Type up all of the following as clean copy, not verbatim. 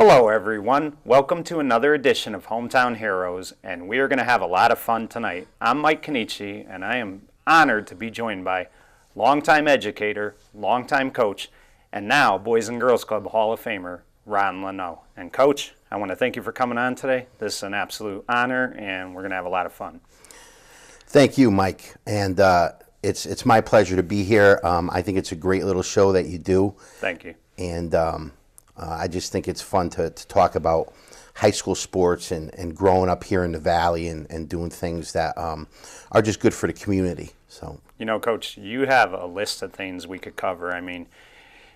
Hello everyone, welcome to another edition of Hometown Heroes, and we are going to have a lot of fun tonight. I'm Mike Kenichi, and I am honored to be joined by longtime educator, longtime coach, and now Boys and Girls Club Hall of Famer, Ron Luneau. And Coach, I want to thank you for coming on today. This is an absolute honor, and we're going to have a lot of fun. Thank you, Mike, and it's my pleasure to be here. I think it's a great little show that you do. Thank you. And I just think it's fun to talk about high school sports and growing up here in the Valley and doing things that are just good for the community. So, you know, Coach, you have a list of things we could cover. I mean,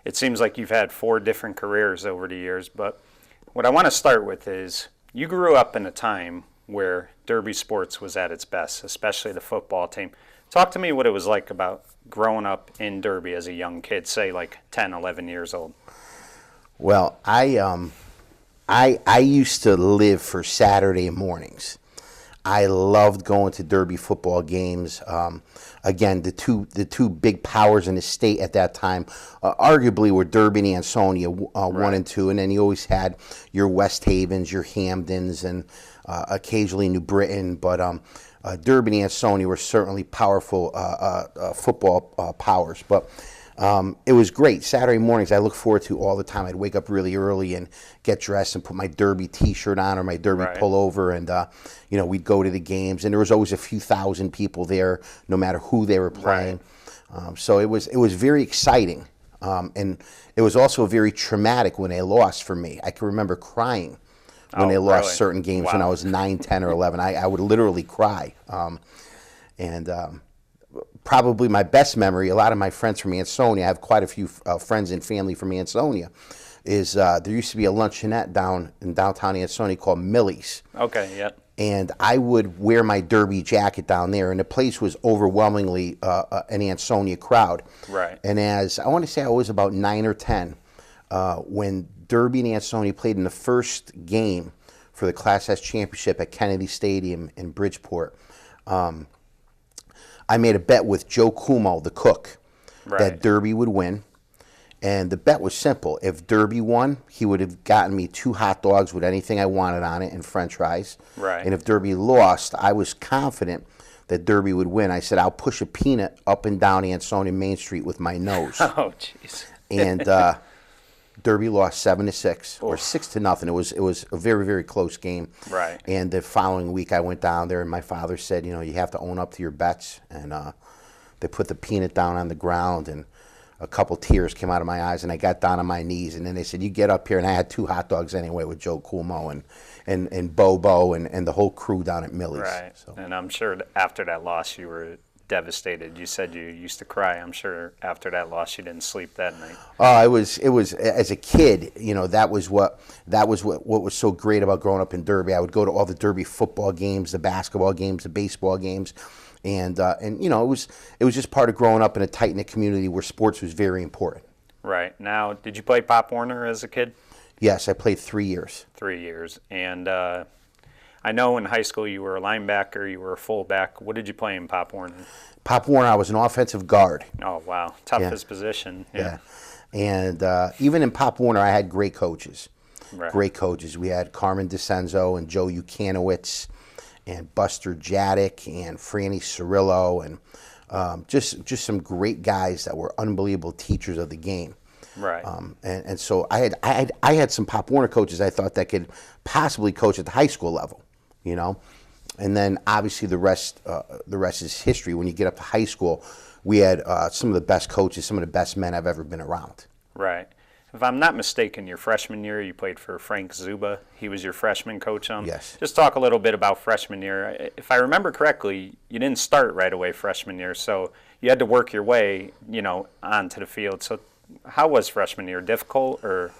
it seems like you've had 4 different careers over the years, but what I want to start with is you grew up in a time where Derby sports was at its best, especially the football team. Talk to me what it was like about growing up in Derby as a young kid, say like 10, 11 years old. Well, I used to live for Saturday mornings. I loved going to Derby football games. Again, the two big powers in the state at that time, arguably, were Derby and Ansonia, 1 and 2, and then you always had your West Havens, your Hamdens, and occasionally New Britain. But Derby and Ansonia were certainly powerful football powers. But it was great. Saturday mornings I look forward to all the time. I'd wake up really early and get dressed and put my Derby T-shirt on or my Derby pullover, and we'd go to the games. And there was always a few thousand people there, no matter who they were playing. So it was very exciting, and it was also very traumatic when they lost for me. I can remember crying when they lost certain games when I was 9, 10, or 11. I would literally cry, probably my best memory, a lot of my friends from Ansonia, I have quite a few friends and family from Ansonia, is there used to be a luncheonette down in downtown Ansonia called Millie's. Okay, yep. And I would wear my Derby jacket down there, and the place was overwhelmingly an Ansonia crowd. Right. And as I want to say I was about 9 or 10, when Derby and Ansonia played in the first game for the Class S championship at Kennedy Stadium in Bridgeport, I made a bet with Joe Cuomo, the cook, that Derby would win. And the bet was simple. If Derby won, he would have gotten me 2 hot dogs with anything I wanted on it and French fries. Right. And if Derby lost, I was confident that Derby would win. I said, I'll push a peanut up and down Ansonia Main Street with my nose. Oh, jeez. And Derby lost 7-6 or 6-0. It was a very, very close game. Right. And the following week I went down there and my father said, you have to own up to your bets. And they put the peanut down on the ground and a couple tears came out of my eyes and I got down on my knees. And then they said, you get up here. And I had 2 hot dogs anyway with Joe Cuomo and Bobo and the whole crew down at Millie's. Right. So. And I'm sure after that loss you were devastated. You said you used to cry. I'm sure after that loss you didn't sleep that night. It was as a kid, that was what was so great about growing up in Derby. I would go to all the Derby football games, the basketball games, the baseball games, and it was just part of growing up in a tight-knit community where sports was very important. Right. Now, did you play Pop Warner as a kid? Yes, I played 3 years. 3 years. And I know in high school you were a linebacker, you were a fullback. What did you play in Pop Warner? Pop Warner, I was an offensive guard. Oh, wow. Toughest position. Yeah. And even in Pop Warner, I had great coaches. Right. Great coaches. We had Carmen DeCenzo and Joe Ukanowitz and Buster Jaddick and Franny Cirillo and just some great guys that were unbelievable teachers of the game. Right. And so I had some Pop Warner coaches I thought that could possibly coach at the high school level, And then obviously the rest is history. When you get up to high school, we had some of the best coaches, some of the best men I've ever been around. Right. If I'm not mistaken, your freshman year you played for Frank Zuba. He was your freshman coach. Yes. Just talk a little bit about freshman year. If I remember correctly, you didn't start right away freshman year, so you had to work your way, onto the field. So how was freshman year? Difficult or?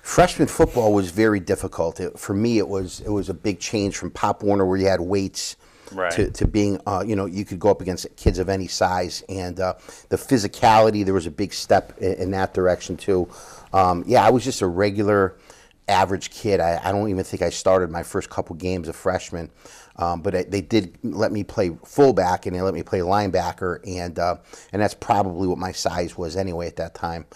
Freshman football was very difficult. For me, it was a big change from Pop Warner, where you had weights, to being, you could go up against kids of any size, and the physicality. There was a big step in that direction too. I was just a regular, average kid. I don't even think I started my first couple games of freshman, but they did let me play fullback and they let me play linebacker, and that's probably what my size was anyway at that time.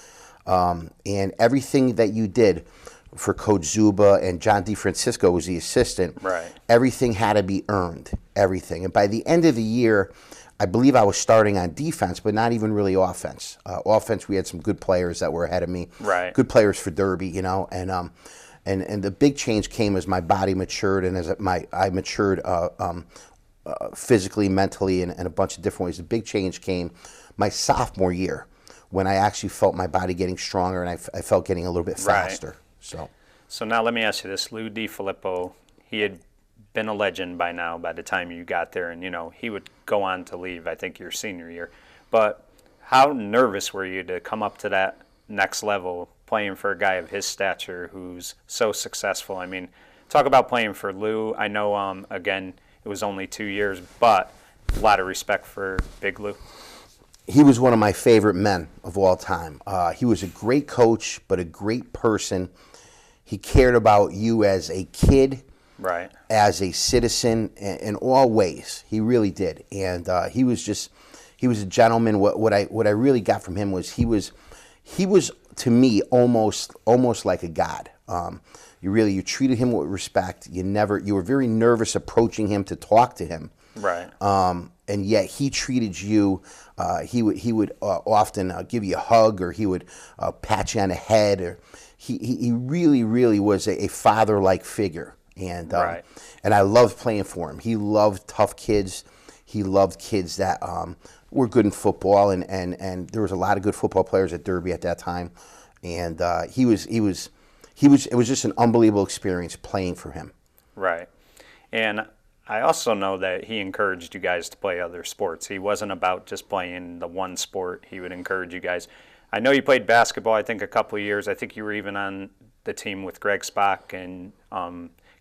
And everything that you did for Coach Zuba, and John DeFrancisco was the assistant. Right. Everything had to be earned, everything. And by the end of the year, I believe I was starting on defense, but not even really offense. Offense, we had some good players that were ahead of me. Right. Good players for Derby, you know. And the big change came as my body matured and as I matured physically, mentally, and a bunch of different ways. The big change came my sophomore year when I actually felt my body getting stronger and I felt getting a little bit faster. Right. So now let me ask you this. Lou DiFilippo, he had been a legend by now by the time you got there, and, you know, he would go on to leave, I think, your senior year. But how nervous were you to come up to that next level playing for a guy of his stature who's so successful? I mean, talk about playing for Lou. I know, again, it was only 2 years, but a lot of respect for Big Lou. He was one of my favorite men of all time. He was a great coach, but a great person. He cared about you as a kid, right, as a citizen, in all ways. He really did. And he was a gentleman. What I really got from him was he was to me almost like a god. You treated him with respect. You were very nervous approaching him to talk to him. Right. And yet he treated you. He would often give you a hug, or he would pat you on the head. Or he really was a father-like figure. And right. And I loved playing for him. He loved tough kids. He loved kids that were good in football, and there was a lot of good football players at Derby at that time. And it was just an unbelievable experience playing for him. Right. And I also know that he encouraged you guys to play other sports. He wasn't about just playing the one sport. He would encourage you guys. I know you played basketball, I think, a couple of years. I think you were even on the team with Greg Spock and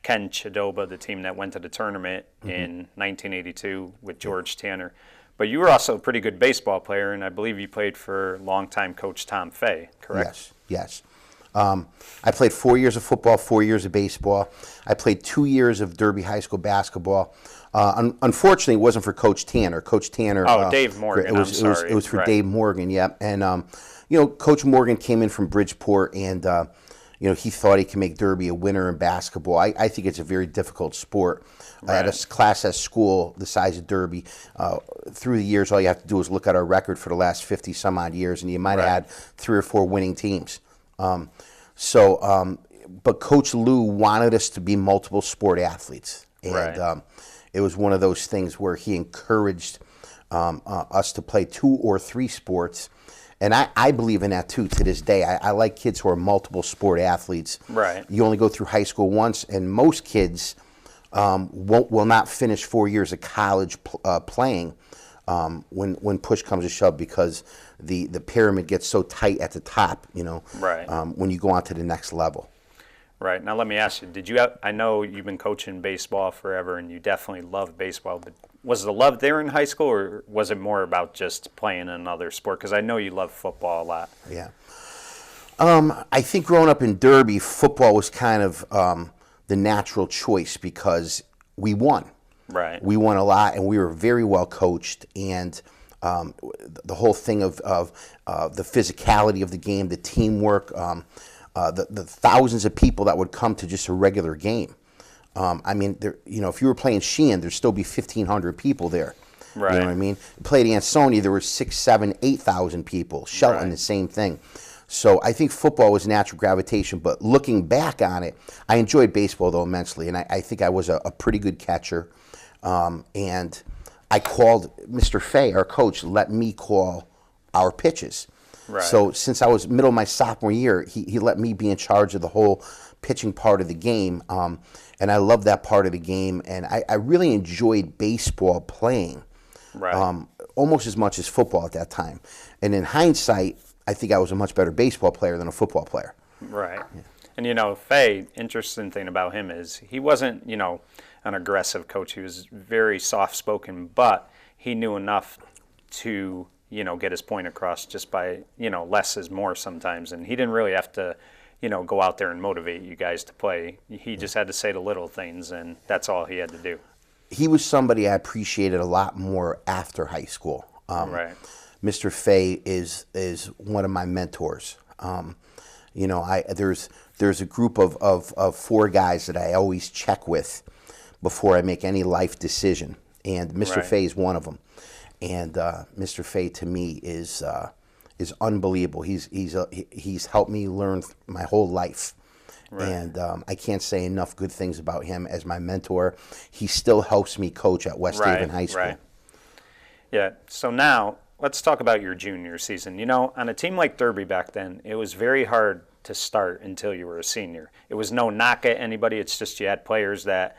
Ken Chidoba, the team that went to the tournament in 1982 with George Tanner. But you were also a pretty good baseball player, and I believe you played for longtime coach Tom Fay, correct? Yes. I played 4 years of football, 4 years of baseball. I played 2 years of Derby High School basketball. Unfortunately, it wasn't for Coach Tanner. Coach Tanner. Dave Morgan. It was for Dave Morgan. Yeah, and Coach Morgan came in from Bridgeport, and he thought he could make Derby a winner in basketball. I think it's a very difficult sport. Right. At a Class S school the size of Derby, through the years, all you have to do is look at our record for the last 50 some odd years, and you might have had 3 or 4 winning teams. But Coach Lou wanted us to be multiple sport athletes, and it was one of those things where he encouraged us to play 2 or 3 sports, and I believe in that too to this day. I like kids who are multiple sport athletes. Right. You only go through high school once, and most kids will not finish 4 years of college playing when push comes to shove, because the pyramid gets so tight at the top, Right. When you go on to the next level. Right. Now let me ask you, I know you've been coaching baseball forever, and you definitely love baseball, but was the love there in high school, or was it more about just playing another sport? Because I know you love football a lot. Yeah. I think growing up in Derby, football was kind of the natural choice because we won. Right. We won a lot, and we were very well coached, and the whole thing of the physicality of the game, the teamwork, the thousands of people that would come to just a regular game. If you were playing Sheehan, there'd still be 1,500 people there. Right. You know what I mean? Played Ansonia, there were 6,000, 7,000, 8,000 people. Shelton, the same thing. So I think football was natural gravitation, but looking back on it, I enjoyed baseball, though, immensely, and I think I was a pretty good catcher. And I called Mr. Fay, our coach, let me call our pitches. Right. So since I was middle of my sophomore year, he let me be in charge of the whole pitching part of the game. And I loved that part of the game. And I really enjoyed baseball playing, almost as much as football at that time. And in hindsight, I think I was a much better baseball player than a football player. Right. Yeah. And, Fay, interesting thing about him is he wasn't, an aggressive coach. He was very soft-spoken, but he knew enough to, get his point across just by, less is more sometimes. And he didn't really have to, go out there and motivate you guys to play. He just had to say the little things, and that's all he had to do. He was somebody I appreciated a lot more after high school. Right. Mr. Fay is one of my mentors. There's a group of four guys that I always check with before I make any life decision, and Mr. Right. Fay is one of them. And Mr. Fay to me is unbelievable. He's helped me learn my whole life. Right. And I can't say enough good things about him as my mentor. He still helps me coach at West Haven High School. Right. Yeah. So now let's talk about your junior season. On a team like Derby back then, it was very hard to start until you were a senior. It was no knock at anybody. It's just you had players that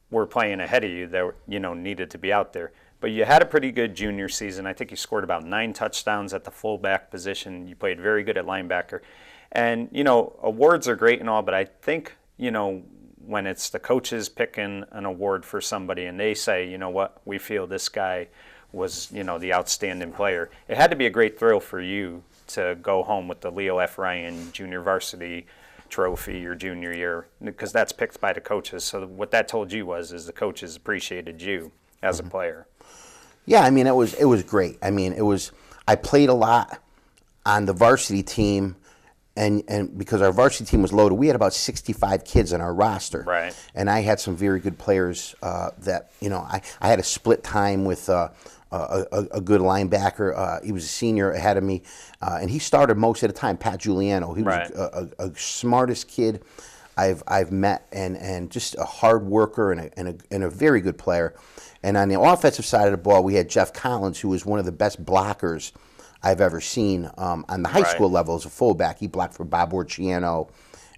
were playing ahead of you that needed to be out there. But you had a pretty good junior season. I think you scored about 9 touchdowns at the fullback position. You played very good at linebacker. And, awards are great and all, but I think, when it's the coaches picking an award for somebody and they say, you know what, we feel this guy was, the outstanding player, it had to be a great thrill for you to go home with the Leo F. Ryan Junior Varsity Trophy your junior year, because that's picked by the coaches. So what that told you is the coaches appreciated you as a player. Yeah, I mean, it was great. I mean, I played a lot on the varsity team, and because our varsity team was loaded, we had about 65 kids on our roster. Right. And I had some very good players that, I had a split time with a good linebacker. He was a senior ahead of me, and he started most of the time, Pat Giuliano. He was a smartest kid I've met, and just a hard worker and a very good player. And on the offensive side of the ball, we had Jeff Collins, who was one of the best blockers I've ever seen on the high school level as a fullback. He blocked for Bob Orciano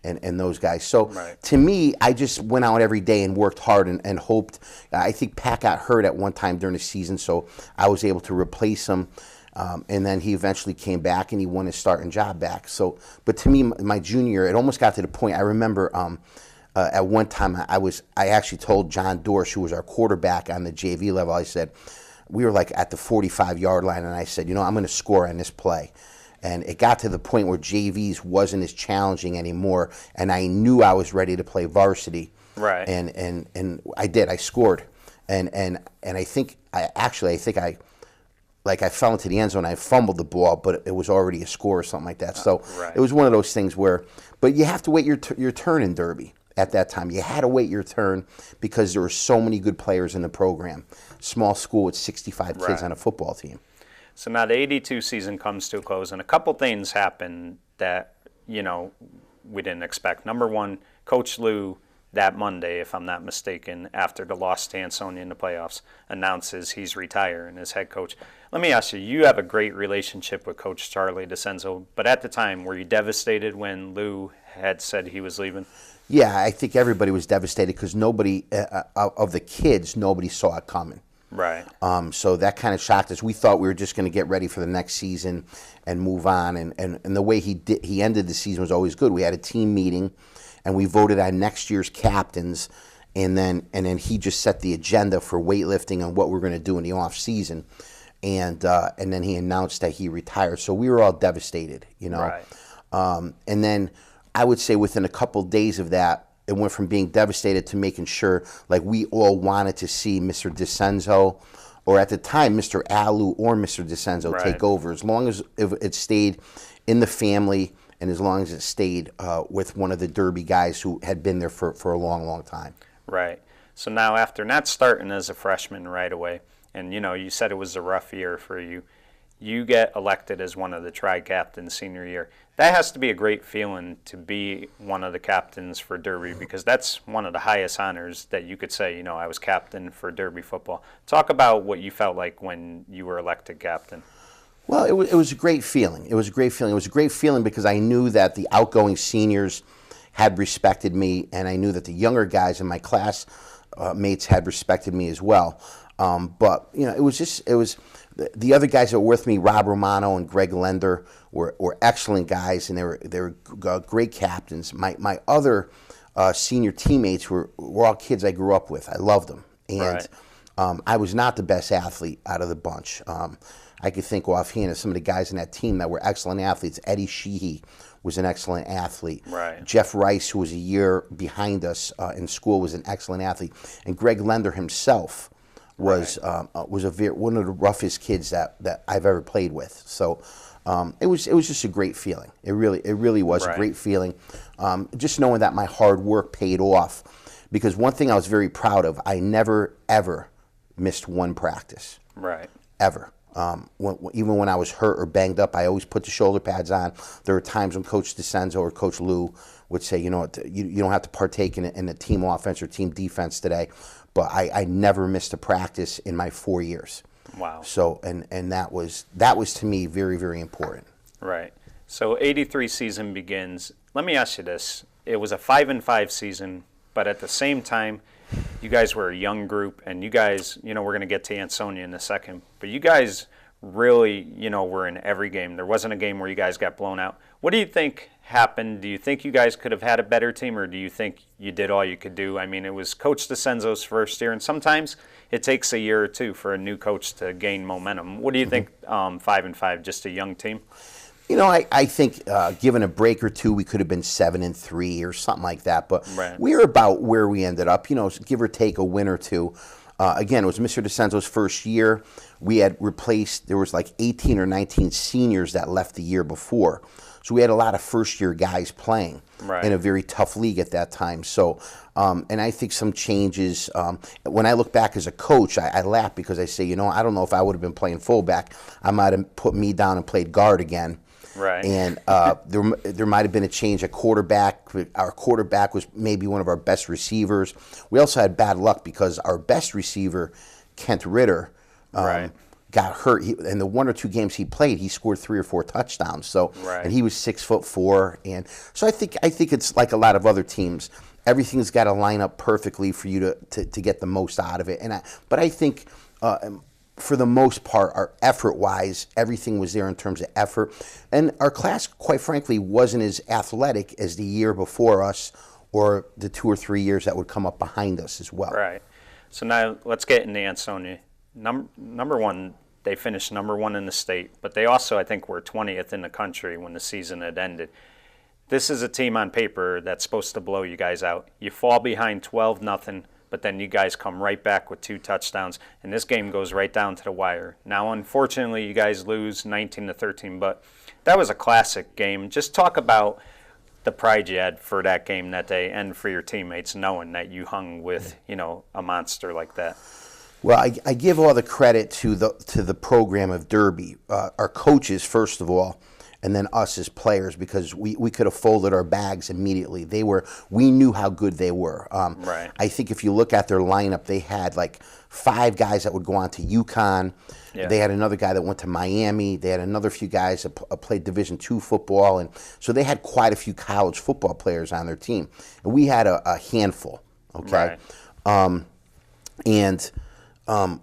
and those guys. So to me, I just went out every day and worked hard and hoped. I think Pat got hurt at one time during the season, so I was able to replace him. And then he eventually came back and he won his starting job back. So, but to me, my junior year, it almost got to the point. I remember at one time I actually told John Dorsch, who was our quarterback on the JV level, I said, we were like at the 45-yard line, and I said, I'm going to score on this play. And it got to the point where JVs wasn't as challenging anymore, and I knew I was ready to play varsity. Right. And I did. I scored. And I think I fell into the end zone. I fumbled the ball, but it was already a score or something like that. So it was one of those things where, but you have to wait your turn in Derby at that time. You had to wait your turn because there were so many good players in the program. Small school with 65 kids on a football team. So now the 82 season comes to a close, and a couple things happen that, we didn't expect. Number one, Coach Lou, that Monday, if I'm not mistaken, after the loss to Ansonia in the playoffs, announces he's retiring as head coach. Let me ask you, you have a great relationship with Coach Charlie DeCenzo, but at the time, were you devastated when Lou had said he was leaving? Yeah, I think everybody was devastated because nobody, of the kids, nobody saw it coming. Right. So that kind of shocked us. We thought we were just going to get ready for the next season and move on. And the way he ended the season was always good. We had a team meeting, and we voted on next year's captains, and then he just set the agenda for weightlifting and what we're going to do in the off season, and then he announced that he retired. So we were all devastated, Right. And then I would say within a couple days of that, it went from being devastated to making sure, like, we all wanted to see Mr. DeCenzo, or at the time, Mr. Alu or Mr. DeCenzo take over, as long as it stayed in the family and as long as it stayed with one of the Derby guys who had been there for a long, long time. Right. So now after not starting as a freshman right away, and, you said it was a rough year for you, you get elected as one of the tri-captains senior year. That has to be a great feeling to be one of the captains for Derby, because that's one of the highest honors that you could say, I was captain for Derby football. Talk about what you felt like when you were elected captain. Well, it was a great feeling. It was a great feeling. It was a great feeling because I knew that the outgoing seniors had respected me, and I knew that the younger guys in my class mates had respected me as well. But it was the other guys that were with me, Rob Romano and Greg Lender, were excellent guys, and they were great captains. My other senior teammates were all kids I grew up with. I loved them, and I was not the best athlete out of the bunch. I could think offhand of some of the guys in that team that were excellent athletes. Eddie Sheehy was an excellent athlete. Right. Jeff Rice, who was a year behind us in school, was an excellent athlete, and Greg Lender himself was one of the roughest kids that I've ever played with. So It was just a great feeling. It really was a Right. great feeling. Just knowing that my hard work paid off. Because one thing I was very proud of, I never ever missed one practice. Right. Ever. Even when I was hurt or banged up, I always put the shoulder pads on. There were times when Coach DeCenzo or Coach Lou would say, you know what, you don't have to partake in a team offense or team defense today. But I never missed a practice in my 4 years. Wow. So and that was to me very, very important. Right. So 83 season begins. Let me ask you this. It was a 5-5 season, but at the same time, you guys were a young group, and you guys, we're going to get to Ansonia in a second, but you guys really, were in every game. There wasn't a game where you guys got blown out. What do you think happened? Do you think you guys could have had a better team, or do you think you did all you could do? I mean, it was Coach DeCenzo's first year, and sometimes it takes a year or two for a new coach to gain momentum. What do you think, 5-5, just a young team? I think given a break or two, we could have been 7-3 or something like that. But Right. we were about where we ended up. Give or take a win or two. Again, it was Mr. DeCenzo's first year. We had replaced. There was like 18 or 19 seniors that left the year before, so we had a lot of first-year guys playing Right. in a very tough league at that time. So, and I think some changes. When I look back as a coach, I laugh because I say, I don't know if I would have been playing fullback. I might have put me down and played guard again. Right. And there might have been a change at quarterback. Our quarterback was maybe one of our best receivers. We also had bad luck because our best receiver, Kent Ritter, Right. got hurt. In the 1 or 2 games he played, he scored 3 or 4 touchdowns. So, Right. and he was 6'4", and so I think it's like a lot of other teams. Everything's got to line up perfectly for you to get the most out of it. But I think. For the most part, our effort-wise, everything was there in terms of effort. And our class, quite frankly, wasn't as athletic as the year before us or the 2 or 3 years that would come up behind us as well. Right. So now let's get into Ansonia. Number one, they finished number 1 in the state, but they also, I think, were 20th in the country when the season had ended. This is a team on paper that's supposed to blow you guys out. You fall behind 12-0. But then you guys come right back with 2 touchdowns, and this game goes right down to the wire. Now, unfortunately, you guys lose 19-13, but that was a classic game. Just talk about the pride you had for that game that day and for your teammates, knowing that you hung with, a monster like that. Well, I give all the credit to the program of Derby, our coaches first of all, and then us as players, because we could have folded our bags immediately. We knew how good they were. Right. I think if you look at their lineup, they had like 5 guys that would go on to UConn. Yeah. They had another guy that went to Miami. They had another few guys that played Division II football, and so they had quite a few college football players on their team. And we had a handful. Okay. Right.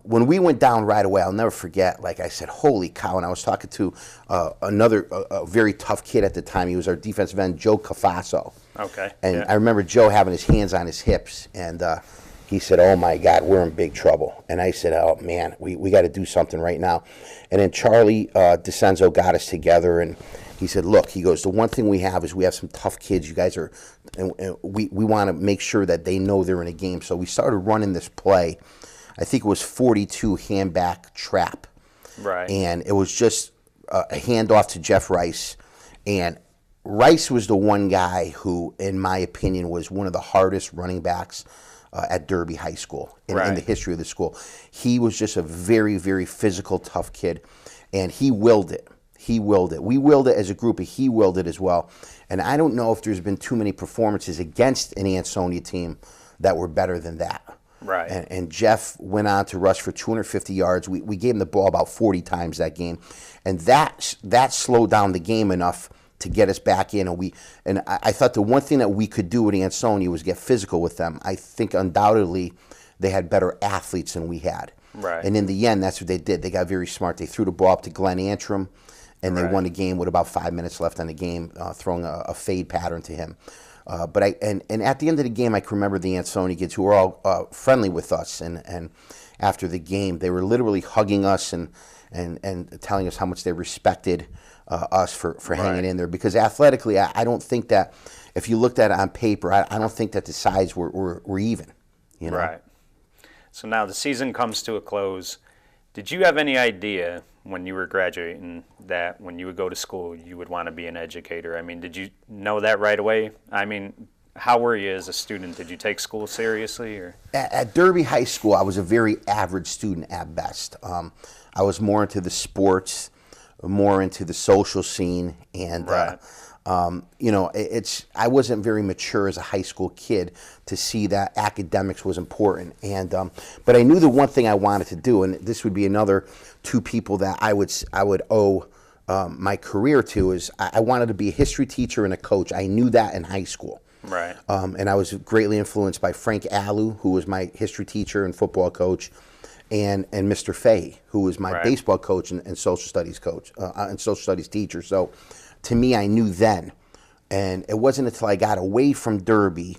When we went down right away, I'll never forget, like I said, holy cow. And I was talking to a very tough kid at the time. He was our defensive end, Joe Cafaso. Okay. And yeah. I remember Joe having his hands on his hips. And he said, oh, my God, we're in big trouble. And I said, oh, man, we got to do something right now. And then Charlie DeCenzo got us together. And he said, look, he goes, the one thing we have is we have some tough kids. You guys are, and we want to make sure that they know they're in a game. So we started running this play. I think it was 42 handback trap. Right. And it was just a handoff to Jeff Rice. And Rice was the one guy who, in my opinion, was one of the hardest running backs at Derby High School in the history of the school. He was just a very, very physical, tough kid. And he willed it. We willed it as a group, but he willed it as well. And I don't know if there's been too many performances against an Ansonia team that were better than that. Right. And Jeff went on to rush for 250 yards. We gave him the ball about 40 times that game. And that slowed down the game enough to get us back in. And I thought the one thing that we could do at Ansonia was get physical with them. I think undoubtedly they had better athletes than we had. Right. And in the end, that's what they did. They got very smart. They threw the ball up to Glenn Antrim, and they won the game with about 5 minutes left on the game, throwing a fade pattern to him. But at the end of the game, I can remember the Ansonia kids who were all friendly with us, and after the game, they were literally hugging us and telling us how much they respected us for hanging in there. Because athletically, I don't think that if you looked at it on paper, I don't think that the sides were even. Right. So now the season comes to a close. Did you have any idea when you were graduating that when you would go to school, you would want to be an educator? I mean, did you know that right away? I mean, how were you as a student? Did you take school seriously? Or At Derby High School, I was a very average student at best. I was more into the sports, more into the social scene, and Right. I wasn't very mature as a high school kid to see that academics was important. And but I knew the one thing I wanted to do, and this would be another two people that I would owe my career to, is I wanted to be a history teacher and a coach. I knew that in high school. Right. And I was greatly influenced by Frank Allu, who was my history teacher and football coach, and Mr. Fay, who was my Right. baseball coach and social studies coach and social studies teacher. So to me, I knew then. And it wasn't until I got away from Derby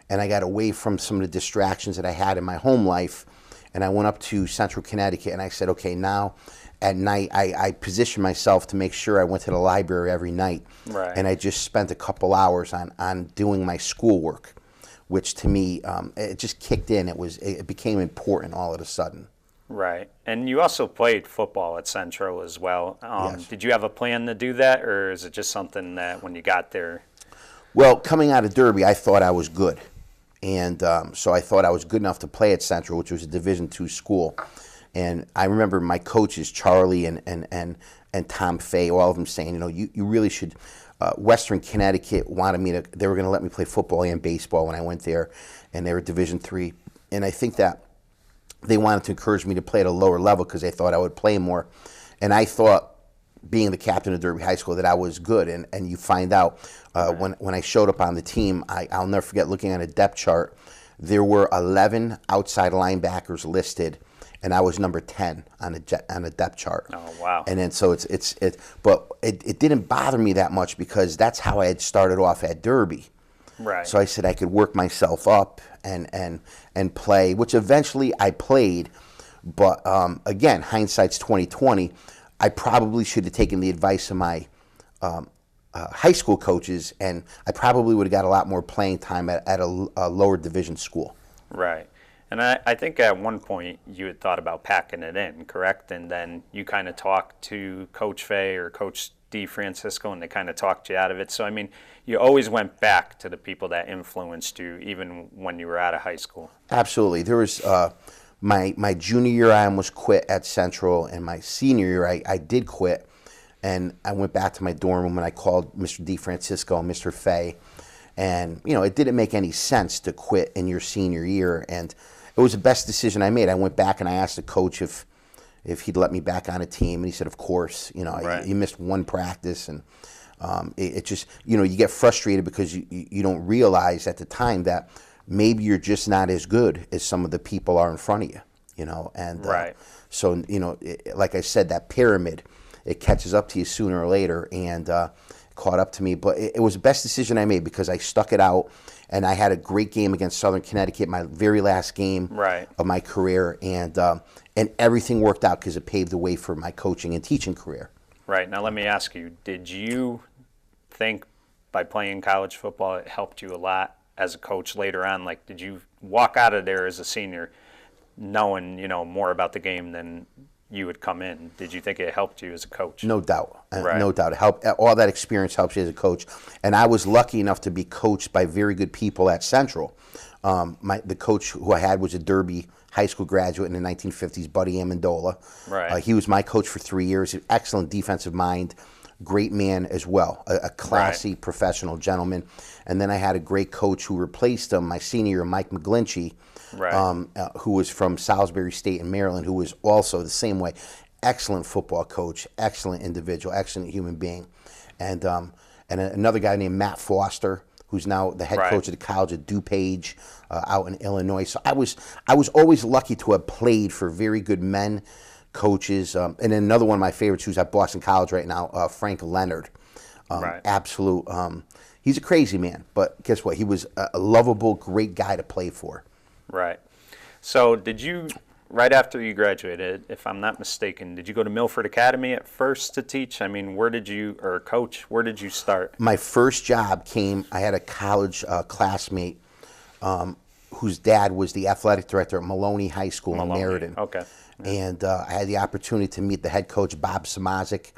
and I got away from some of the distractions that I had in my home life, and I went up to Central Connecticut, and I said, okay, now at night, I positioned myself to make sure I went to the library every night. Right. And I just spent a couple hours on doing my schoolwork, which to me, it just kicked in. It became important all of a sudden. Right. And you also played football at Central as well. Yes. Did you have a plan to do that, or is it just something that when you got there? Well, coming out of Derby, I thought I was good. And so I thought I was good enough to play at Central, which was a Division II school. And I remember my coaches, Charlie and Tom Fay, all of them saying, you really should. Western Connecticut wanted me to. They were going to let me play football and baseball when I went there, and they were Division III. And I think that they wanted to encourage me to play at a lower level because they thought I would play more. And I thought, being the captain of Derby High School, that I was good. And you find out when I showed up on the team, I'll never forget looking at a depth chart. There were 11 outside linebackers listed, and I was number 10 on a depth chart. Oh, wow. And then so but it didn't bother me that much because that's how I had started off at Derby. Right. So I said I could work myself up and play, which eventually I played. But again, hindsight's 2020. I probably should have taken the advice of my high school coaches, and I probably would have got a lot more playing time at a lower division school. Right. And I think at one point you had thought about packing it in, correct? And then you kind of talked to Coach Fay or Coach DeFrancisco, and they kind of talked you out of it. So, I mean, you always went back to the people that influenced you, even when you were out of high school. Absolutely. There was my junior year, I almost quit at Central, and my senior year, I did quit. And I went back to my dorm room, and I called Mr. DeFrancisco and Mr. Fay. And, it didn't make any sense to quit in your senior year. And it was the best decision I made. I went back and I asked the coach if he'd let me back on a team. And he said, of course. Right. You missed one practice. And it just, you get frustrated because you don't realize at the time that maybe you're just not as good as some of the people are in front of you, And Right. So, like I said, that pyramid, it catches up to you sooner or later, and caught up to me. But it was the best decision I made because I stuck it out, and I had a great game against Southern Connecticut, my very last game Right. of my career, and everything worked out because it paved the way for my coaching and teaching career. Right. Now, let me ask you, did you think by playing college football it helped you a lot as a coach later on? Like, did you walk out of there as a senior knowing, more about the game than you would come in? Did you think it helped you as a coach? No doubt. Right. No doubt. All that experience helps you as a coach. And I was lucky enough to be coached by very good people at Central. The coach who I had was a Derby High School graduate in the 1950s, Buddy Amendola. Right. He was my coach for 3 years. An excellent defensive mind, great man as well, a classy professional gentleman. And then I had a great coach who replaced him my senior year, Mike McGlinchey, Right. who was from Salisbury State in Maryland, who was also the same way. Excellent football coach, excellent individual, excellent human being. And another guy named Matt Foster, who's now the head Right. coach of the College of DuPage out in Illinois. So I was always lucky to have played for very good men, coaches. And then another one of my favorites who's at Boston College right now, Frank Leonard. Right. Absolute. He's a crazy man, but guess what? He was a lovable, great guy to play for. Right. So did you, right after you graduated, if I'm not mistaken, did you go to Milford Academy at first to teach? I mean, where did you start? My first job I had a college classmate whose dad was the athletic director at Maloney High School in Meriden. Okay. And I had the opportunity to meet the head coach, Bob Samazik,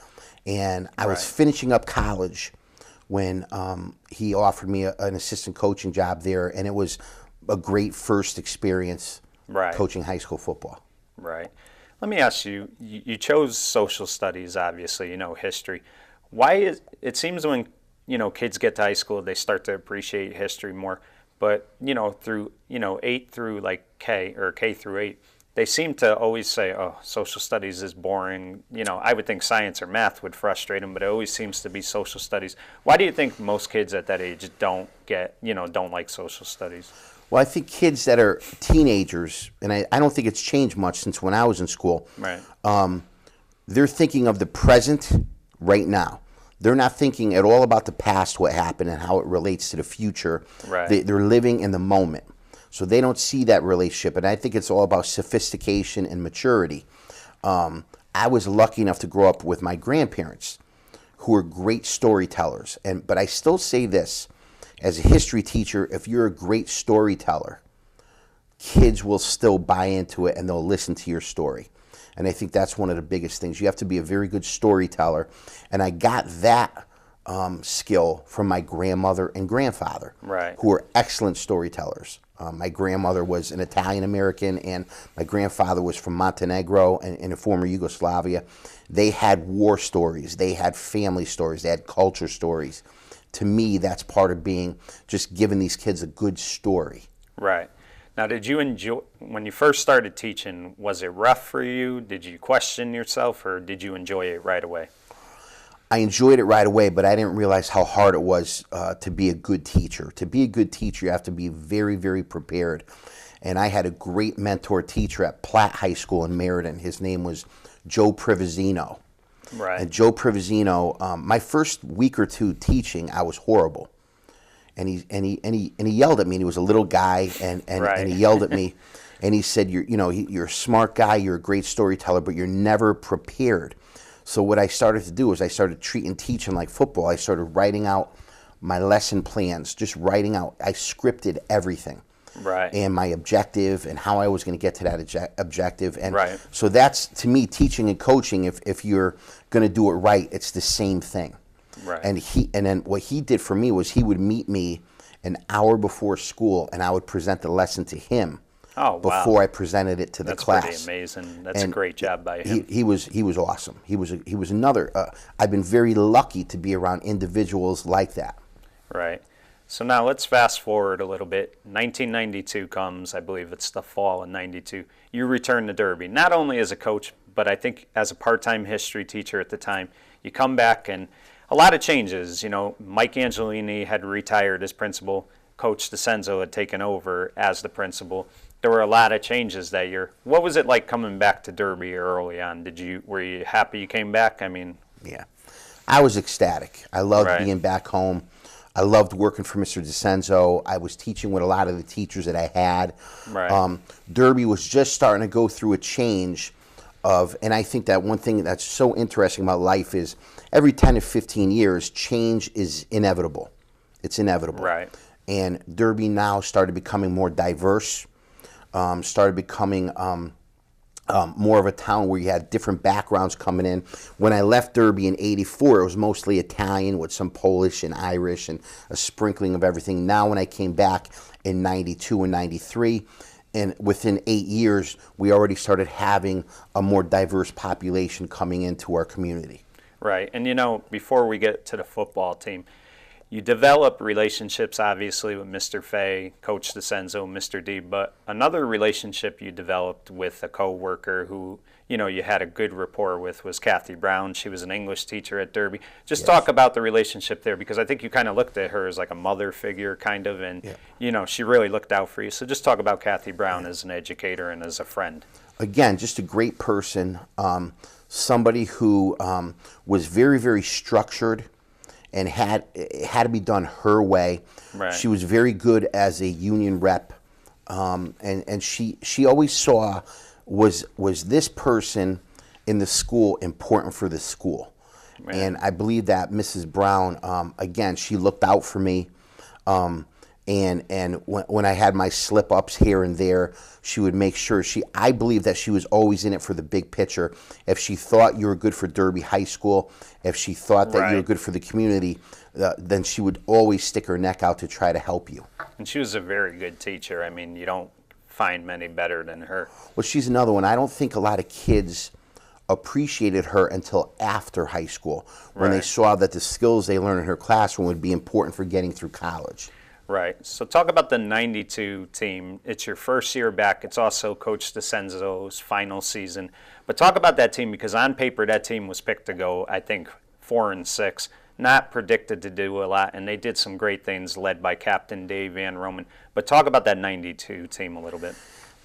and I was Right. finishing up college when he offered me an assistant coaching job there, and it was a great first experience Right. coaching high school football. Right. Let me ask you, you chose social studies, obviously, history. Why is it seems when, kids get to high school, they start to appreciate history more. But, through, 8 through like K or K through 8, they seem to always say, oh, social studies is boring. I would think science or math would frustrate them, but it always seems to be social studies. Why do you think most kids at that age don't like social studies? Well, I think kids that are teenagers, and I don't think it's changed much since when I was in school, Right. they're thinking of the present right now. They're not thinking at all about the past, what happened, and how it relates to the future. Right. They're living in the moment. So they don't see that relationship. And I think it's all about sophistication and maturity. I was lucky enough to grow up with my grandparents, who were great storytellers. But I still say this, as a history teacher, if you're a great storyteller, kids will still buy into it and they'll listen to your story. And I think that's one of the biggest things. You have to be a very good storyteller. And I got that skill from my grandmother and grandfather, Right. who were excellent storytellers. My grandmother was an Italian American, and my grandfather was from Montenegro and in the former Yugoslavia. They had war stories, they had family stories, they had culture stories. To me, that's part of being just giving these kids a good story. Right. Now, did you enjoy, when you first started teaching, was it rough for you? Did you question yourself, or did you enjoy it right away? I enjoyed it right away, but I didn't realize how hard it was to be a good teacher. To be a good teacher, you have to be very, very prepared. And I had a great mentor teacher at Platt High School in Meriden. His name was Joe Privisino. Right. And Joe Privisino, my first week or two teaching, I was horrible. And he yelled at me. And he was a little guy, and Right. he yelled at me, and he said, "You're a smart guy. You're a great storyteller, but you're never prepared." So what I started to do is I started treating teaching like football. I started writing out my lesson plans, just writing out. I scripted everything. Right. And my objective and how I was going to get to that objective. And Right. so that's, to me, teaching and coaching. If you're going to do it right, it's the same thing. Right. And then what he did for me was he would meet me an hour before school, and I would present the lesson to him. Oh, wow. Before I presented it to the That's class. pretty amazing. That's And a great job by him. He was awesome. He was another. I've been very lucky to be around individuals like that. Right. So now let's fast forward a little bit. 1992 comes, I believe it's the fall of 92. You return to Derby, not only as a coach, but I think as a part-time history teacher at the time. You come back and a lot of changes. Mike Angelini had retired as principal. Coach DeCenzo had taken over as the principal. There were a lot of changes that year. What was it like coming back to Derby early on? Were you happy you came back? I mean, Yeah, I was ecstatic. I loved Right. being back home. I loved working for Mr. DeCenzo. I was teaching with a lot of the teachers that I had. Right. Derby was just starting to go through a change and I think that one thing that's so interesting about life is every 10 to 15 years, change is inevitable. It's inevitable. Right. And Derby now started becoming more diverse, started becoming more of a town where you had different backgrounds coming in. When I left Derby in '84, it was mostly Italian with some Polish and Irish and a sprinkling of everything. Now when I came back in '92 and '93, and within 8 years, we already started having a more diverse population coming into our community. Right. And before we get to the football team, you develop relationships, obviously, with Mr. Fay, Coach DeCenzo, Mr. D, but another relationship you developed with a coworker who, you had a good rapport with was Kathy Brown. She was an English teacher at Derby. Just Yes. talk about the relationship there, because I think you kind of looked at her as like a mother figure, kind of, and, she really looked out for you. So just talk about Kathy Brown as an educator and as a friend. Again, just a great person, somebody who was very, very structured and it had to be done her way. Right. She was very good as a union rep, and she always saw was this person in the school important for the school. Right. And I believe that Mrs. Brown, again, she looked out for me. And when I had my slip ups here and there, she would make sure I believe that she was always in it for the big picture. If she thought you were good for Derby High School, if she thought that you were good for the community, then she would always stick her neck out to try to help you. And she was a very good teacher. I mean, you don't find many better than her. Well, she's another one. I don't think a lot of kids appreciated her until after high school, when they saw that the skills they learned in her classroom would be important for getting through college. Right. So talk about the 92 team. It's your first year back. It's also Coach DeCenzo's final season. But talk about that team, because on paper that team was picked to go, I think, 4-6. Not predicted to do a lot, and they did some great things led by Captain Dave Van Roman. But talk about that 92 team a little bit.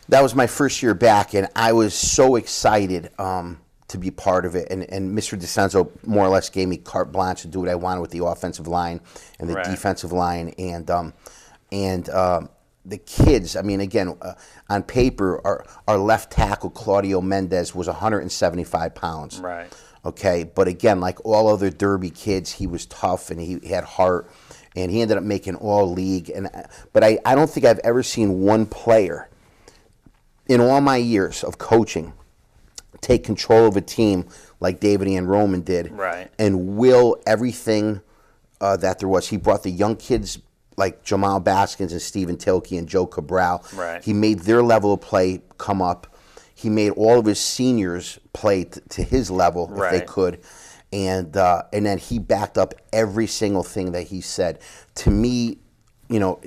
That was my first year back, and I was so excited to be part of it. And Mr. DeCenzo more or less gave me carte blanche to do what I wanted with the offensive line and the defensive line. And the kids, I mean, again, on paper, our left tackle, Claudio Mendez, was 175 pounds. Right. Okay, but again, like all other Derby kids, he was tough and he had heart, and he ended up making all league. But I don't think I've ever seen one player in all my years of coaching take control of a team like David Van Roman did, and will everything that there was. He brought the young kids like Jamal Baskins and Stephen Tilkey and Joe Cabral. He made their level of play come up. He made all of his seniors play to his level if they could, and then he backed up every single thing that he said. To me, you know,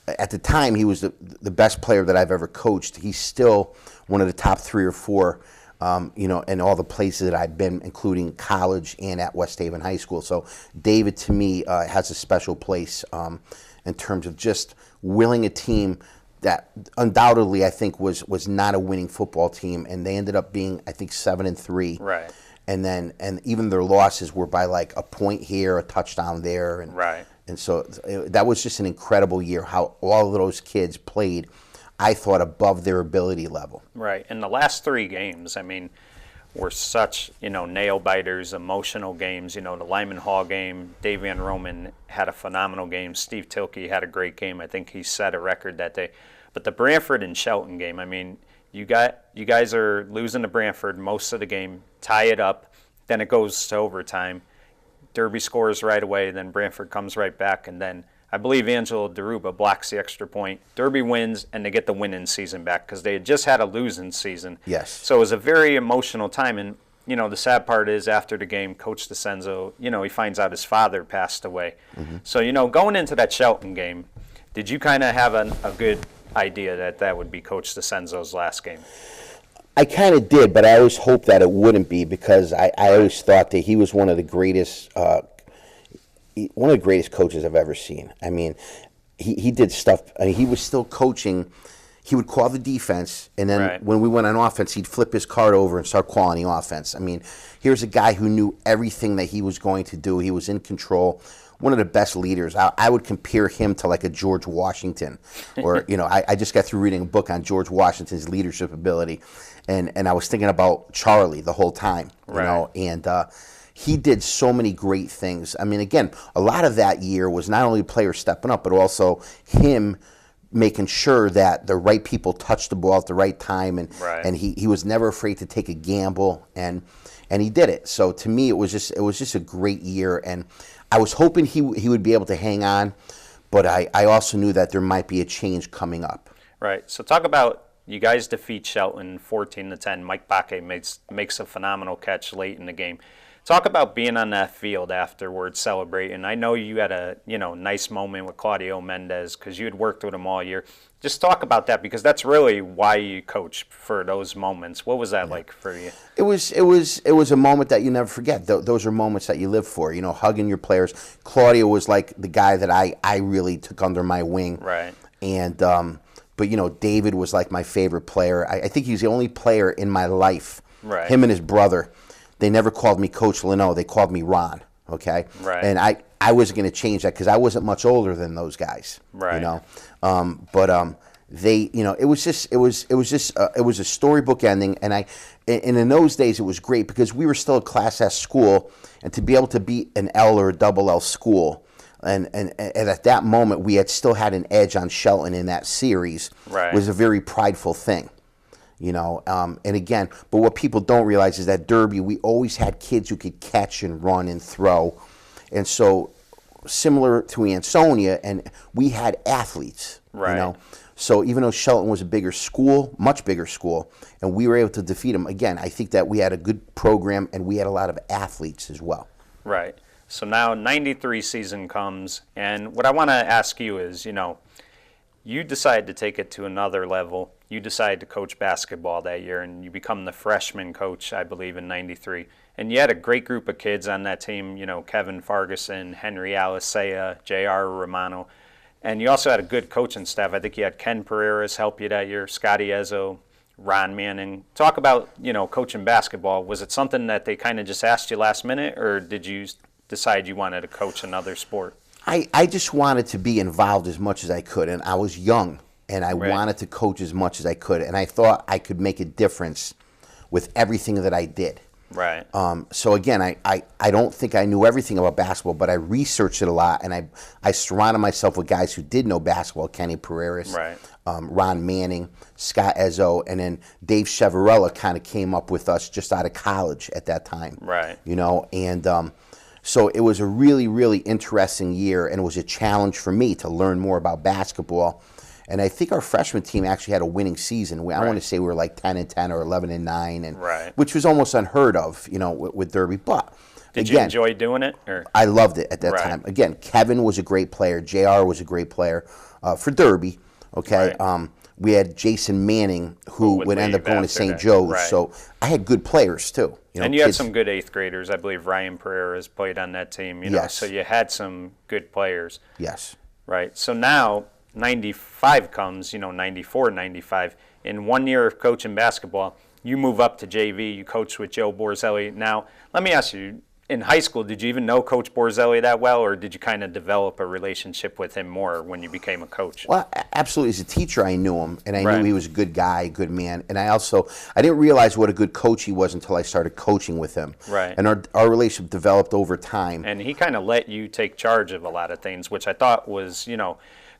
at the time he was the best player that I've ever coached. He's still one of the top 3 or 4. You know, in all the places that I've been, including college and at West Haven High School. So David, to me, has a special place in terms of just willing a team that undoubtedly I think was not a winning football team, and they ended up being, I think, 7-3. Right. And even their losses were by like a point here, a touchdown there, and so that was just an incredible year. How all of those kids played, I thought, above their ability level. Right. And the last 3 games, I mean, were such, you know, nail-biters, emotional games. You know, the Lyman Hall game, Dave Van Roman had a phenomenal game. Steve Tilkey had a great game. I think he set a record that day. But the Brantford and Shelton game, I mean, you guys are losing to Brantford most of the game, tie it up, then it goes to overtime. Derby scores right away, then Brantford comes right back, and then I believe Angelo Deruba blocks the extra point. Derby wins, and they get the winning season back because they had just had a losing season. Yes. So it was a very emotional time. And, you know, the sad part is after the game, Coach DeCenzo, you know, he finds out his father passed away. So, you know, going into that Shelton game, did you kind of have a good idea that would be Coach DeCenzo's last game? I kind of did, but I always hoped that it wouldn't be, because I always thought that he was one of the greatest coaches I've ever seen. I mean, he did stuff. I mean, he was still coaching. He would call the defense, and then when we went on offense, he'd flip his card over and start calling the offense. I mean, here's a guy who knew everything that he was going to do. He was in control. One of the best leaders. I would compare him to like a George Washington, or you know, I just got through reading a book on George Washington's leadership ability, and I was thinking about Charlie the whole time, you know, and he did so many great things. I mean, again, a lot of that year was not only players stepping up, but also him making sure that the right people touched the ball at the right time, and he was never afraid to take a gamble, and he did it. So to me, it was just a great year, and I was hoping he would be able to hang on, but I also knew that there might be a change coming up. Right. So talk about, you guys defeat Shelton 14-10. Mike Bakke makes a phenomenal catch late in the game. Talk about being on that field afterwards celebrating. I know you had a nice moment with Claudio Mendez because you had worked with him all year. Just talk about that, because that's really why you coach, for those moments. What was that like for you? It was a moment that you never forget. Those are moments that you live for. You know, hugging your players. Claudio was like the guy that I really took under my wing. Right. And but you know, David was like my favorite player. I think he's the only player in my life. Right. Him and his brother. They never called me Coach Luneau. They called me Ron. Okay. Right. And I wasn't going to change that because I wasn't much older than those guys. Right. You know. But they, you know, it was a storybook ending, and in those days it was great because we were still a Class S school, and to be able to beat an L or a double L school, and at that moment we had still had an edge on Shelton in that series. Right. Was a very prideful thing. And again, but what people don't realize is that Derby, we always had kids who could catch and run and throw. And so, similar to Ansonia, and we had athletes, Right. So even though Shelton was a bigger school, much bigger school, and we were able to defeat them, again, I think that we had a good program and we had a lot of athletes as well. Right. So now 93 season comes, and what I want to ask you is, you decide to take it to another level. You decide to coach basketball that year, and you become the freshman coach, I believe, in 93. And you had a great group of kids on that team, Kevin Farguson, Henry Alicea, J.R. Romano. And you also had a good coaching staff. I think you had Ken Pereiras help you that year, Scotty Ezzo, Ron Manning. Talk about, coaching basketball. Was it something that they kind of just asked you last minute, or did you decide you wanted to coach another sport? I just wanted to be involved as much as I could, and I was young, and I wanted to coach as much as I could, and I thought I could make a difference with everything that I did. Right. So again, I don't think I knew everything about basketball, but I researched it a lot, and I surrounded myself with guys who did know basketball, Kenny Pereiras, Right. Ron Manning, Scott Ezzo, and then Dave Chevarella kind of came up with us just out of college at that time. Right. And so it was a really, really interesting year, and it was a challenge for me to learn more about basketball. And I think our freshman team actually had a winning season. I want to say we were like 10-10 or 11-9, and which was almost unheard of, with Derby. But did again, you enjoy doing it? Or? I loved it at that time. Again, Kevin was a great player. JR was a great player for Derby. Okay. Right. We had Jason Manning, who would end up going to St. Joe's. Right. So I had good players too. And you had some good eighth graders. I believe Ryan Pereiras played on that team. Yes. So you had some good players. Yes. Right. So now 95 comes, 94, 95. In 1 year of coaching basketball, you move up to JV. You coach with Joe Borzelli. Now, let me ask you, in high school, did you even know Coach Borzelli that well, or did you kind of develop a relationship with him more when you became a coach? Well, absolutely. As a teacher, I knew him, and I knew he was a good guy, a good man. And I didn't realize what a good coach he was until I started coaching with him. Right. And our relationship developed over time. And he kind of let you take charge of a lot of things, which I thought was,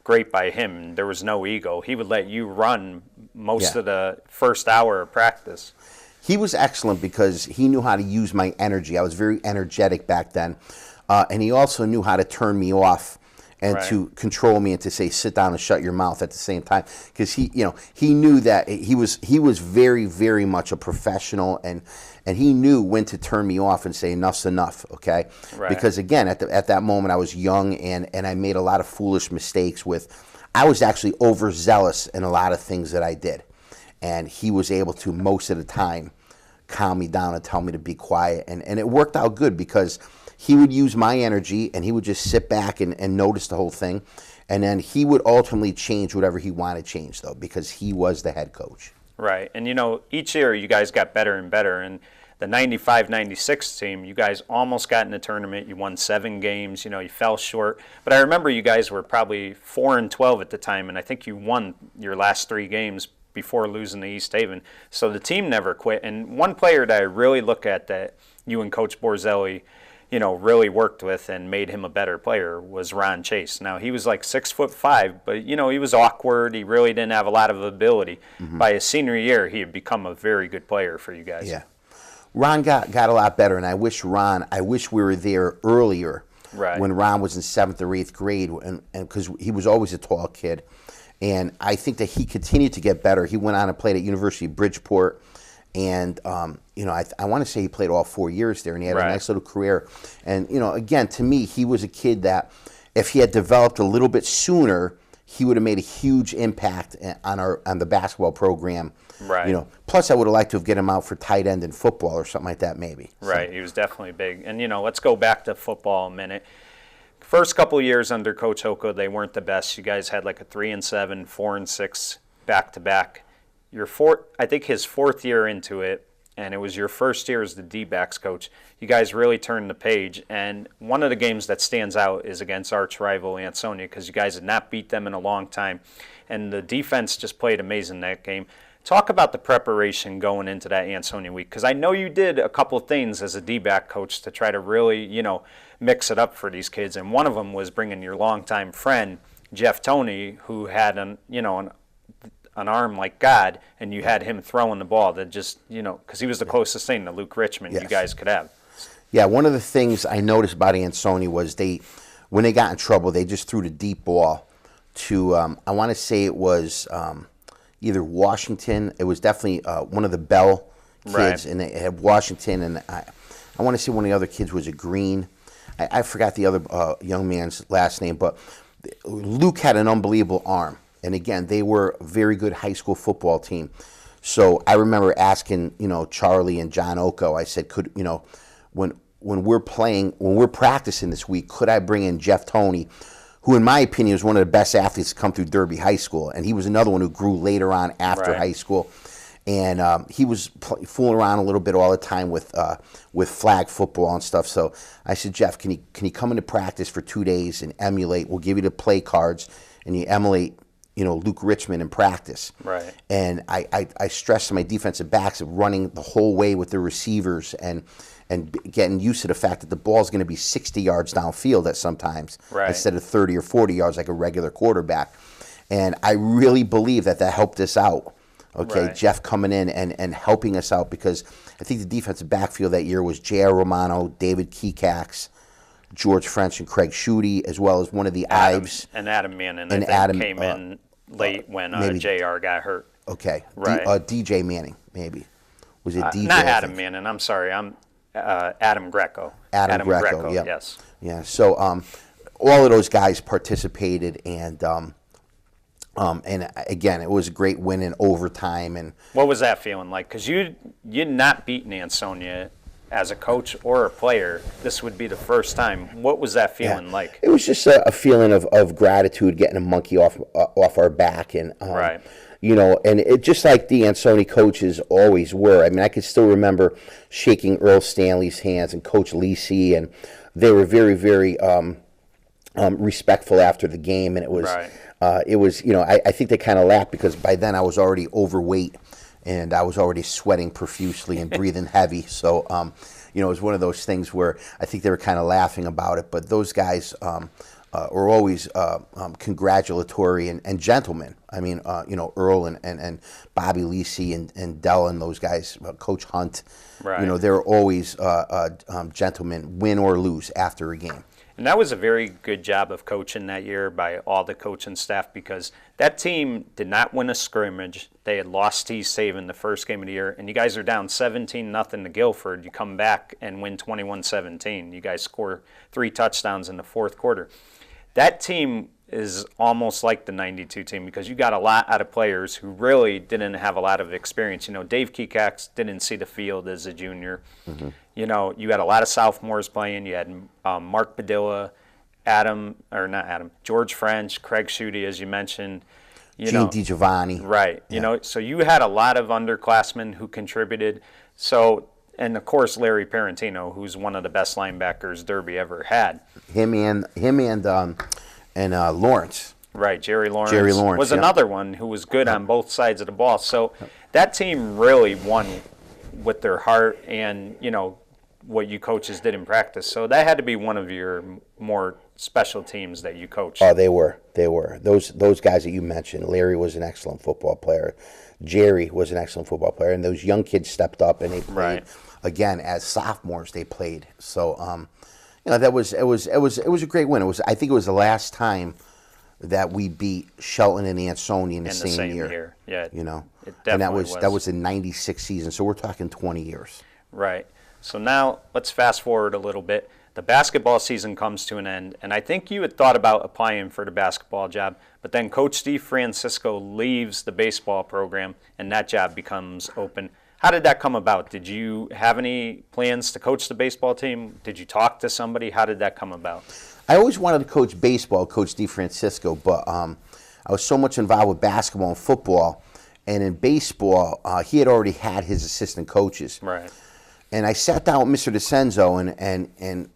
great by him. There was no ego. He would let you run most of the first hour of practice. He was excellent because he knew how to use my energy. I was very energetic back then. And he also knew how to turn me off and to control me and to say, sit down and shut your mouth at the same time. Because he knew that he was very, very much a professional, and he knew when to turn me off and say, enough's enough, okay? Right. Because again, at that moment I was young, and I made a lot of foolish mistakes I was actually overzealous in a lot of things that I did. And he was able to, most of the time, calm me down and tell me to be quiet. And it worked out good because he would use my energy and he would just sit back and notice the whole thing. And then he would ultimately change whatever he wanted changed, though, because he was the head coach. Right. And, each year you guys got better and better. And the 95-96 team, you guys almost got in the tournament. You won 7 games. You fell short. But I remember you guys were probably 4-12 at the time, and I think you won your last 3 games before losing to East Haven. So the team never quit. And one player that I really look at that you and Coach Borzelli, really worked with and made him a better player was Ron Chase. Now, he was like 6'5", but, he was awkward. He really didn't have a lot of ability. Mm-hmm. By his senior year, he had become a very good player for you guys. Yeah. Ron got a lot better, and I wish we were there earlier when Ron was in 7th or 8th grade, and because he was always a tall kid. And I think that he continued to get better. He went on and played at University of Bridgeport. And, I want to say he played all 4 years there, and he had a nice little career. And, again, to me, he was a kid that if he had developed a little bit sooner, he would have made a huge impact on the basketball program. Right. Plus I would have liked to have get him out for tight end in football or something like that maybe. Right. So. He was definitely big. And, let's go back to football a minute. First couple of years under Coach Hoko, they weren't the best. You guys had like a 3-7, 4-6 back-to-back. I think his 4th year into it, and it was your first year as the D-backs coach, you guys really turned the page. And one of the games that stands out is against arch rival Ansonia, because you guys had not beat them in a long time. And the defense just played amazing that game. Talk about the preparation going into that Ansonia week, because I know you did a couple of things as a D-back coach to try to really, mix it up for these kids, and one of them was bringing your longtime friend Jeff Toney, who had an arm like God, and you had him throwing the ball that just, because he was the closest thing to Luke Richmond you guys could have. Yeah, one of the things I noticed about Ansonia was when they got in trouble, they just threw the deep ball to, I want to say it was either Washington. It was definitely one of the Bell kids, and they had Washington, and I want to say one of the other kids was a Green. I forgot the other young man's last name, but Luke had an unbelievable arm. And again, they were a very good high school football team. So I remember asking, Charlie and John Oko, I said, when we're practicing this week, could I bring in Jeff Toney, who in my opinion was one of the best athletes to come through Derby High School. And he was another one who grew later on after high school. And he was fooling around a little bit all the time with flag football and stuff. So I said, Jeff, can you come into practice for 2 days and emulate? We'll give you the play cards, and you emulate, Luke Richmond in practice. Right. And I stressed to my defensive backs of running the whole way with the receivers and getting used to the fact that the ball's going to be 60 yards downfield at sometimes instead of 30 or 40 yards like a regular quarterback. And I really believe that helped us out. Okay, Jeff coming in and helping us out, because I think the defensive backfield that year was J.R. Romano, David Kekax, George French, and Craig Schutte, as well as one of the Ives. And Adam Manning, I think, came in late when J.R. got hurt. Okay. Right. DJ Manning, maybe. Was it DJ? Not Adam Manning, I'm sorry. I'm Adam Greco. Adam Greco, yeah. Yes. Yeah, so all of those guys participated, and again, it was a great win in overtime. And what was that feeling like? Because you'd not beaten Ansonia as a coach or a player. This would be the first time. What was that feeling like? It was just a feeling of gratitude, getting a monkey off our back, and and it just like the Ansonia coaches always were. I mean, I could still remember shaking Earl Stanley's hands and Coach Lisi, and they were very, very respectful after the game, and it was. It was, I think they kind of laughed because by then I was already overweight and I was already sweating profusely and breathing heavy. So, it was one of those things where I think they were kind of laughing about it. But those guys were always congratulatory and gentlemen. I mean, Earl and Bobby Lisi and Dell and those guys, Coach Hunt, they're always gentlemen, win or lose after a game. And that was a very good job of coaching that year by all the coaching staff, because that team did not win a scrimmage. They had lost T. Saban the first game of the year, and you guys are down 17-0 to Guilford. You come back and win 21-17. You guys score 3 touchdowns in the fourth quarter. That team is almost like the 92 team, because you got a lot out of players who really didn't have a lot of experience. Dave Kekax didn't see the field as a junior. Mm-hmm. You had a lot of sophomores playing. You had Mark Padilla, George French, Craig Schutte, as you mentioned. Gene DiGiovanni. Right. Yeah. So you had a lot of underclassmen who contributed. So, and of course, Larry Parentino, who's one of the best linebackers Derby ever had. Him and Lawrence. Right, Jerry Lawrence was another one who was good on both sides of the ball. So that team really won with their heart and, what you coaches did in practice. So that had to be one of your more special teams that you coached. Oh, they were. Those guys that you mentioned, Larry was an excellent football player. Jerry was an excellent football player. And those young kids stepped up and they played, again, as sophomores they played. So, it was a great win. I think it was the last time that we beat Shelton and Ansonia in the same year. Yeah, it definitely that was the '96 season. So we're talking 20 years. Right. So now let's fast forward a little bit. The basketball season comes to an end, and I think you had thought about applying for the basketball job, but then Coach Steve Francisco leaves the baseball program, and that job becomes open. How did that come about? Did you have any plans to coach the baseball team? Did you talk to somebody? How did that come about? I always wanted to coach baseball, Coach DeFrancisco, but I was so much involved with basketball and football, and in baseball, he had already had his assistant coaches. Right. And I sat down with Mr. DeCenzo, and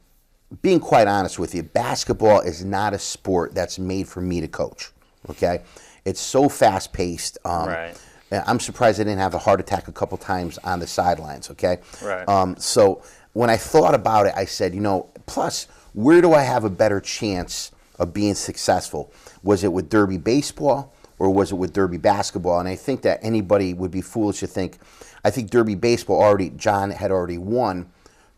being quite honest with you, basketball is not a sport that's made for me to coach, okay? It's so fast-paced. Right. I'm surprised I didn't have a heart attack a couple times on the sidelines, okay? Right. So when I thought about it, I said, plus, where do I have a better chance of being successful? Was it with Derby baseball or was it with Derby basketball? And I think that anybody would be foolish to think, I think Derby baseball John had already won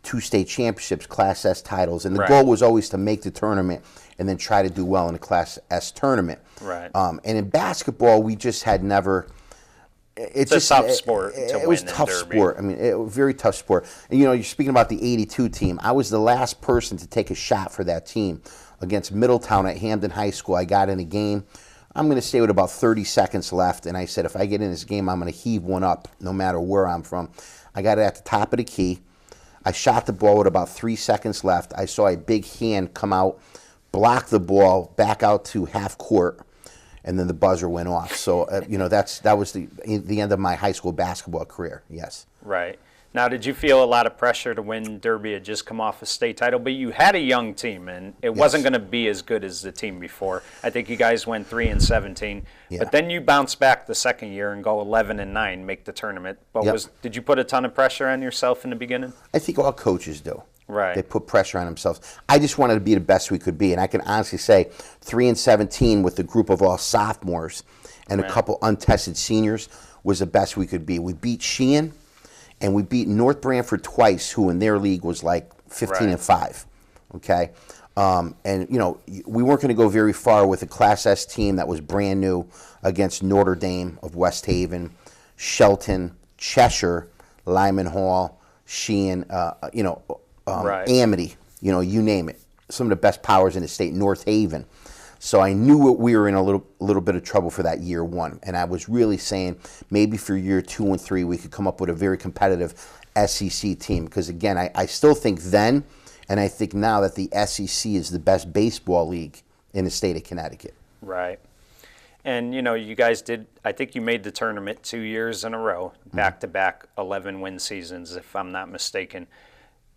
2 state championships, Class S titles, and the Right. goal was always to make the tournament and then try to do well in the Class S tournament. Right. And in basketball, we just had never. It's a tough sport to It was win in tough Derby. sport. I mean, it was a very tough sport. And you're speaking about the '82 team. I was the last person to take a shot for that team against Middletown at Hamden High School. I got in a game. I'm going to say with about 30 seconds left, and I said, if I get in this game, I'm going to heave one up, no matter where I'm from. I got it at the top of the key. I shot the ball with about 3 seconds left. I saw a big hand come out, block the ball, back out to half court, and then the buzzer went off. So, that was the end of my high school basketball career, yes. Right. Now, did you feel a lot of pressure to win Derby? Had just come off a state title, but you had a young team, and it wasn't going to be as good as the team before. I think you guys went 3-17, Yeah. but then you bounced back the second year and go 11-9, make the tournament. But Yep. did you put a ton of pressure on yourself in the beginning? I think all coaches do. Right. They put pressure on themselves. I just wanted to be the best we could be, and I can honestly say 3-17 with a group of all sophomores and a couple untested seniors was the best we could be. We beat Sheehan, and we beat North Branford twice, who in their league was like 15-5. Okay, and we weren't going to go very far with a Class S team that was brand new against Notre Dame of West Haven, Shelton, Cheshire, Lyman Hall, Sheehan, Right. Amity, you name it. Some of the best powers in the state, North Haven. So I knew we were in a little bit of trouble for that year one, and I was really saying maybe for year 2 and 3 we could come up with a very competitive SEC team. Because again, I still think then, and I think now that the SEC is the best baseball league in the state of Connecticut. Right. And, you guys did, I think you made the tournament 2 years in a row, back-to-back 11-win seasons, if I'm not mistaken.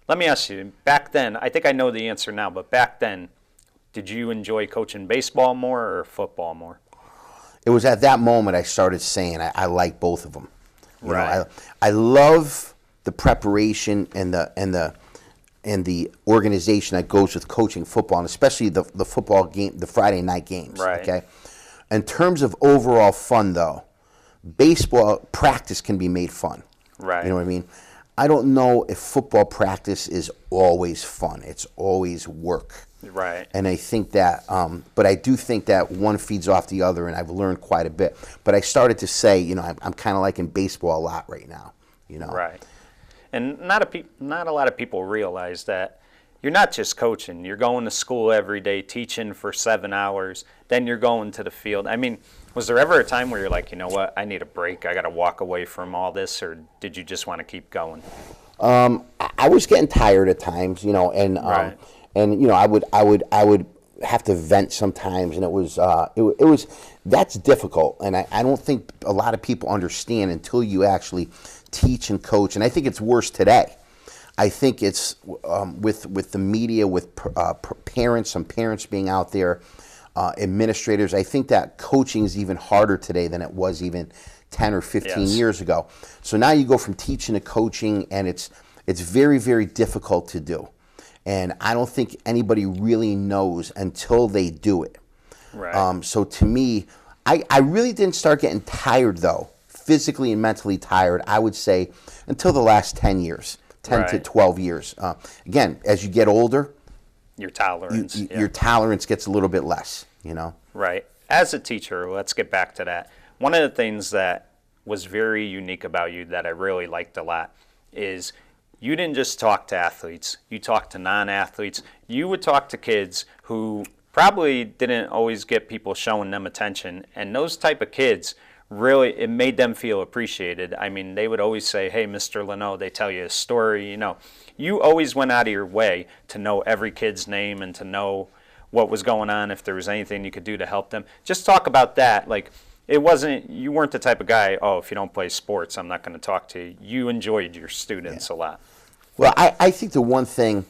Let me ask you, back then, I think I know the answer now, but back then, did you enjoy coaching baseball more or football more? It was at that moment I started saying I like both of them. Right. I love the preparation and the organization that goes with coaching football, and especially the football game, the Friday night games. Right. Okay. In terms of overall fun, though, baseball practice can be made fun. Right. You know what I mean? I don't know if football practice is always fun. It's always work. Right. And I think that, but I do think that one feeds off the other, and I've learned quite a bit. But I started to say, I'm kind of liking baseball a lot right now. Right. And not a lot of people realize that you're not just coaching. You're going to school every day, teaching for 7 hours. Then you're going to the field. I mean, was there ever a time where you're like, you know what, I need a break. I got to walk away from all this, or did you just want to keep going? I was getting tired at times, and Right. and I would have to vent sometimes, and it was that's difficult, and I don't think a lot of people understand until you actually teach and coach, and I think it's worse today. I think it's with the media, with parents, some parents being out there, administrators. I think that coaching is even harder today than it was even 10 or 15 Yes. years ago. So now you go from teaching to coaching, and it's very, very difficult to do. And I don't think anybody really knows until they do it. Right. So to me, I really didn't start getting tired, though, physically and mentally tired, I would say, until the last 10 years, 10 to Right. 12 years. Again, as you get older, Your tolerance. yeah. your tolerance gets a little bit less, Right. As a teacher, let's get back to that. One of the things that was very unique about you that I really liked a lot is you didn't just talk to athletes. You talked to non-athletes. You would talk to kids who probably didn't always get people showing them attention. And those type of kids, really, it made them feel appreciated. I mean, they would always say, hey, Mr. Luneau, they tell you a story. You always went out of your way to know every kid's name and to know what was going on, if there was anything you could do to help them. Just talk about that. Like, you weren't the type of guy, if you don't play sports, I'm not going to talk to you. You enjoyed your students a lot. Well, I think the one thing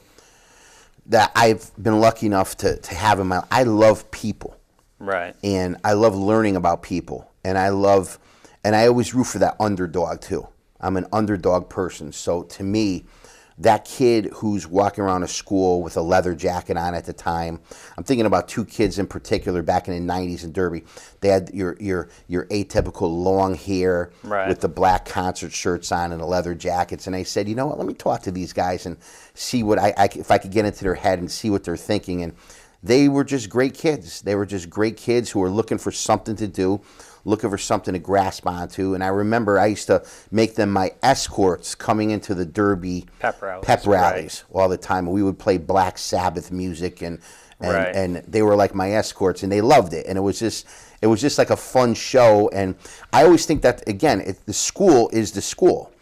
that I've been lucky enough to have in my life, I love people. Right. And I love learning about people. And I love And I always root for that underdog too. I'm an underdog person. So to me, that kid who's walking around a school with a leather jacket on at the time, I'm thinking about two kids in particular back in the 90s in Derby. They had your atypical long hair with the black concert shirts on and the leather jackets. And I said, you know what, let me talk to these guys and see what if I could get into their head and see what they're thinking. And they were just great kids. They were just great kids who were looking for something to do, looking for something to grasp onto. And I remember I used to make them my escorts coming into the Derby pep rallies all the time. We would play Black Sabbath music, and they were like my escorts, and they loved it. And it was just like a fun show. And I always think that, again, the school is the school.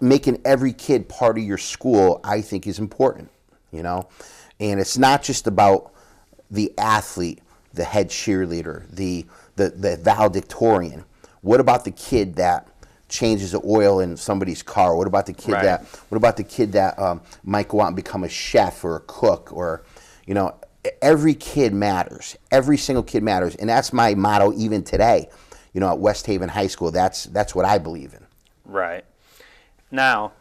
Making every kid part of your school, I think, is important, you know. And it's not just about the athlete, the head cheerleader, the valedictorian. What about the kid that changes the oil in somebody's car? What about the kid that might go out and become a chef or a cook? Or, you know, every kid matters. Every single kid matters, and that's my motto even today. You know, at West Haven High School, that's what I believe in. Right. Now,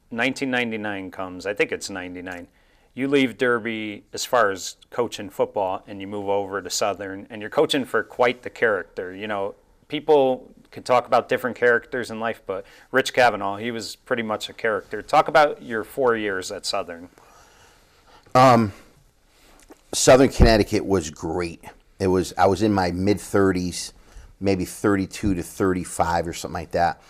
1999 comes. I think it's 99. You leave Derby as far as coaching football, and you move over to Southern, and you're coaching for quite the character. You know, people could talk about different characters in life, but Rich Kavanaugh, he was pretty much a character. Talk about your 4 years at Southern. Southern Connecticut was great. I was in my mid-30s, maybe 32 to 35 or something like that.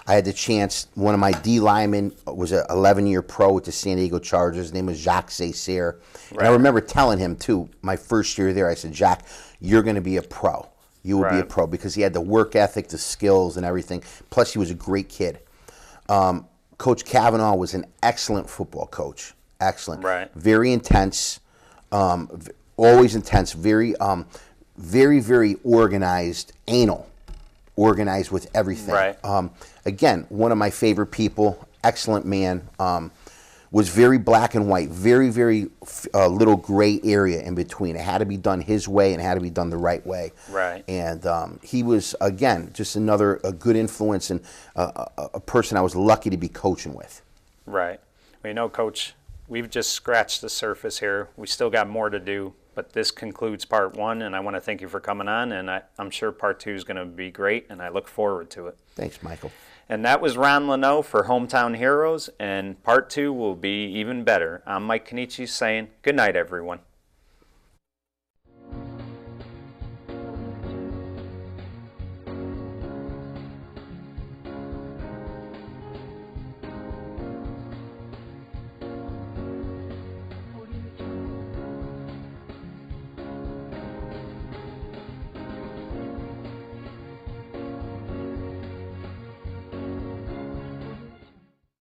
I had the chance, one of my D linemen was an 11-year pro with the San Diego Chargers. His name was Jacques Césaire. And I remember telling him, too, my first year there, I said, Jacques, you're going to be a pro. You will be a pro, because he had the work ethic, the skills, and everything. Plus, he was a great kid. Coach Kavanaugh was an excellent football coach. Excellent. Right. Very intense, always intense, very, very organized, organized with everything. Right. Again, one of my favorite people, excellent man, was very black and white, very, very little gray area in between. It had to be done his way, and it had to be done the right way. Right. And he was, again, just a good influence, and a person I was lucky to be coaching with. Right. Well, you know, Coach, we've just scratched the surface here. We still got more to do. But this concludes part one, and I want to thank you for coming on, and I'm sure part two is going to be great, and I look forward to it. Thanks, Michael. And that was Ron Luneau for Hometown Heroes, and part two will be even better. I'm Mike Kenichi saying good night, everyone.